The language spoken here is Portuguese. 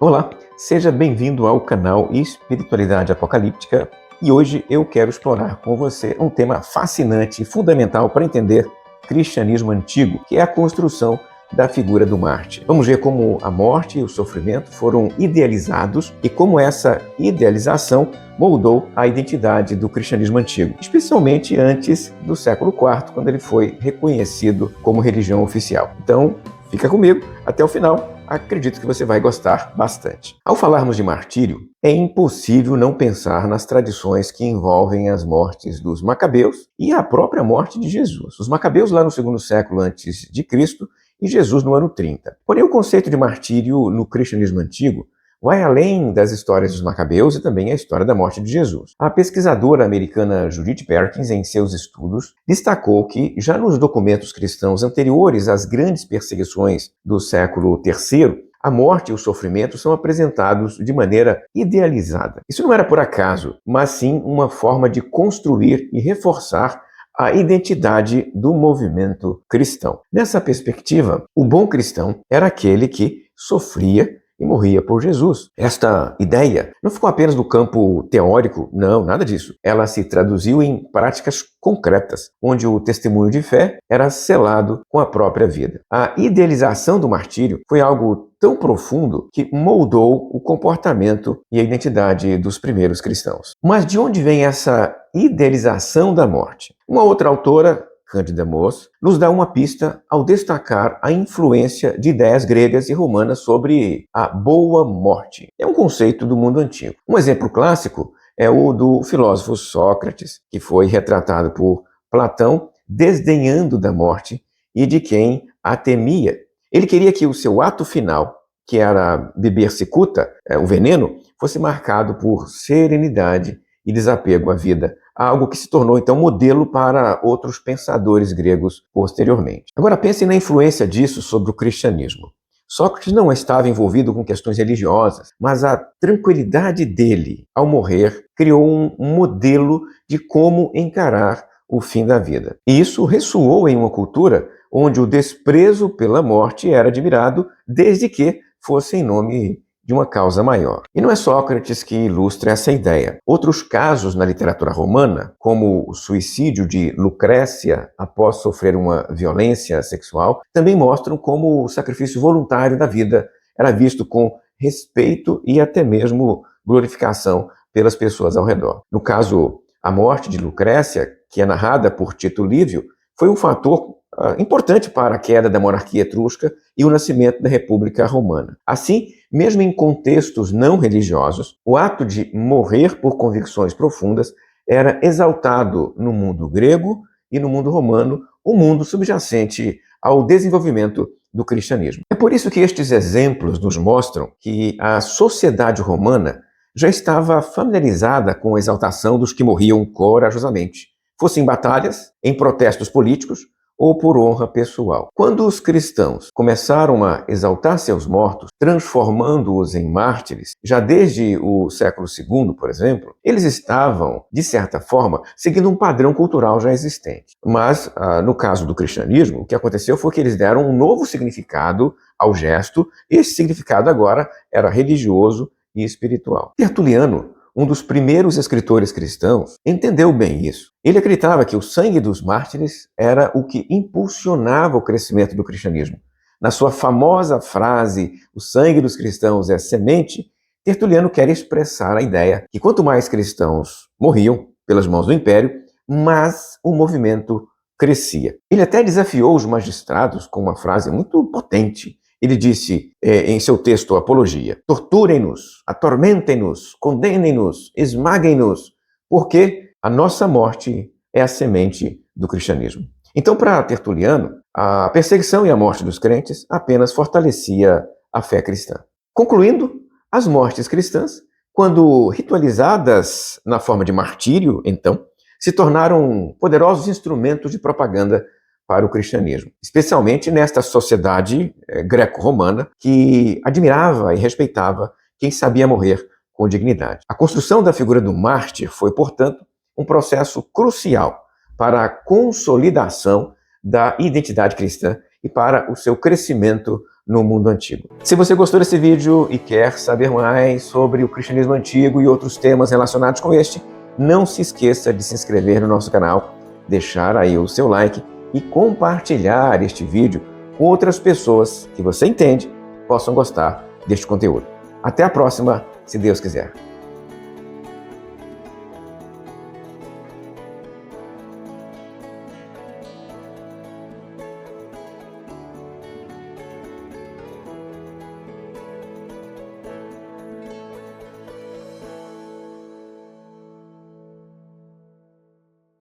Olá, seja bem-vindo ao canal Espiritualidade Apocalíptica e hoje eu quero explorar com você um tema fascinante e fundamental para entender cristianismo antigo, que é a construção da figura do mártir. Vamos ver como a morte e o sofrimento foram idealizados e como essa idealização moldou a identidade do cristianismo antigo, especialmente antes do século IV, quando ele foi reconhecido como religião oficial. Então, fica comigo até o final. Acredito que você vai gostar bastante. Ao falarmos de martírio, é impossível não pensar nas tradições que envolvem as mortes dos Macabeus e a própria morte de Jesus. Os Macabeus lá no segundo século antes de Cristo e Jesus no ano 30. Porém, o conceito de martírio no cristianismo antigo vai além das histórias dos Macabeus e também a história da morte de Jesus. A pesquisadora americana Judith Perkins, em seus estudos, destacou que já nos documentos cristãos anteriores às grandes perseguições do século III, a morte e o sofrimento são apresentados de maneira idealizada. Isso não era por acaso, mas sim uma forma de construir e reforçar a identidade do movimento cristão. Nessa perspectiva, o bom cristão era aquele que sofria e morria por Jesus. Esta ideia não ficou apenas no campo teórico, não, nada disso. Ela se traduziu em práticas concretas, onde o testemunho de fé era selado com a própria vida. A idealização do martírio foi algo tão profundo que moldou o comportamento e a identidade dos primeiros cristãos. Mas de onde vem essa idealização da morte? Uma outra autora, Cândida Moss, nos dá uma pista ao destacar a influência de ideias gregas e romanas sobre a boa morte. É um conceito do mundo antigo. Um exemplo clássico é o do filósofo Sócrates, que foi retratado por Platão desdenhando da morte e de quem a temia. Ele queria que o seu ato final, que era beber cicuta, o veneno, fosse marcado por serenidade e desapego à vida, algo que se tornou então modelo para outros pensadores gregos posteriormente. Agora pense na influência disso sobre o cristianismo. Sócrates não estava envolvido com questões religiosas, mas a tranquilidade dele ao morrer criou um modelo de como encarar o fim da vida. E isso ressoou em uma cultura onde o desprezo pela morte era admirado desde que fosse em nome de uma causa maior. E não é Sócrates que ilustra essa ideia. Outros casos na literatura romana, como o suicídio de Lucrécia após sofrer uma violência sexual, também mostram como o sacrifício voluntário da vida era visto com respeito e até mesmo glorificação pelas pessoas ao redor. No caso, a morte de Lucrécia, que é narrada por Tito Livio, foi um fator importante para a queda da monarquia etrusca e o nascimento da República Romana. Assim, mesmo em contextos não religiosos, o ato de morrer por convicções profundas era exaltado no mundo grego e no mundo romano, o mundo subjacente ao desenvolvimento do cristianismo. É por isso que estes exemplos nos mostram que a sociedade romana já estava familiarizada com a exaltação dos que morriam corajosamente, fossem em batalhas, em protestos políticos ou por honra pessoal. Quando os cristãos começaram a exaltar seus mortos, transformando-os em mártires, já desde o século II, por exemplo, eles estavam, de certa forma, seguindo um padrão cultural já existente. Mas, no caso do cristianismo, o que aconteceu foi que eles deram um novo significado ao gesto, e esse significado agora era religioso e espiritual. Tertuliano, um dos primeiros escritores cristãos, entendeu bem isso. Ele acreditava que o sangue dos mártires era o que impulsionava o crescimento do cristianismo. Na sua famosa frase, o sangue dos cristãos é semente, Tertuliano quer expressar a ideia que quanto mais cristãos morriam pelas mãos do império, mais o movimento crescia. Ele até desafiou os magistrados com uma frase muito potente. Ele disse em seu texto Apologia: torturem-nos, atormentem-nos, condenem-nos, esmaguem-nos, porque a nossa morte é a semente do cristianismo. Então, para Tertuliano, a perseguição e a morte dos crentes apenas fortalecia a fé cristã. Concluindo, as mortes cristãs, quando ritualizadas na forma de martírio, então, se tornaram poderosos instrumentos de propaganda para o cristianismo, especialmente nesta sociedade greco-romana que admirava e respeitava quem sabia morrer com dignidade. A construção da figura do mártir foi, portanto, um processo crucial para a consolidação da identidade cristã e para o seu crescimento no mundo antigo. Se você gostou desse vídeo e quer saber mais sobre o cristianismo antigo e outros temas relacionados com este, não se esqueça de se inscrever no nosso canal, deixar aí o seu like e compartilhar este vídeo com outras pessoas que você entende possam gostar deste conteúdo. Até a próxima, se Deus quiser.